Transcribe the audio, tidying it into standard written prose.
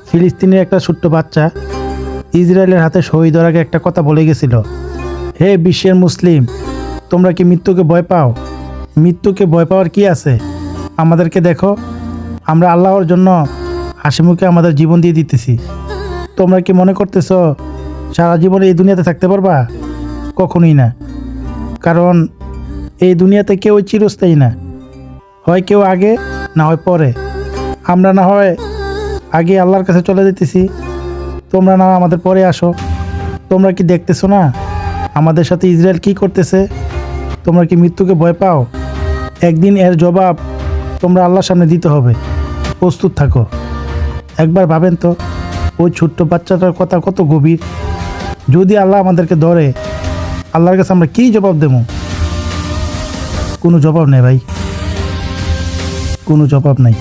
ফিলিস্তিনের একটা ছোট্ট বাচ্চা ইসরায়েলের হাতে শহীদ হওয়ার আগে একটা কথা বলে গেছিল, হে বিশ্বের মুসলিম, তোমরা কি মৃত্যুকে ভয় পাও? মৃত্যুকে ভয় পাওয়ার কি আছে? আমাদেরকে দেখো, আমরা আল্লাহর জন্য হাসিমুখে আমাদের জীবন দিয়ে দিতেছি। তোমরা কি মনে করতেছ সারা জীবন এই দুনিয়াতে থাকতে পারবা? কখনোই না। কারণ এই দুনিয়াতে কেউ চিরস্থায়ী না, হয় কেউ আগে না হয় পরে। আমরা না হয় আগে আল্লাহর কাছে চলে যেতেছি, তোমরা না আমাদের পরে আসো। তোমরা কি দেখতেছো না আমাদের সাথে ইসরায়েল কি করতেছে? তোমরা কি মৃত্যুকে ভয় পাও? একদিন এর জবাব তোমরা আল্লাহর সামনে দিতে হবে, প্রস্তুত থাকো। একবার ভাবেন তো, ওই ছোট্ট বাচ্চাটার কথা কত গভীর। যদি আল্লাহ আমাদেরকে ধরে, আল্লাহর কাছে আমরা কী জবাব দেবো? কোনো জবাব নেই ভাই, কোনো জবাব নাই।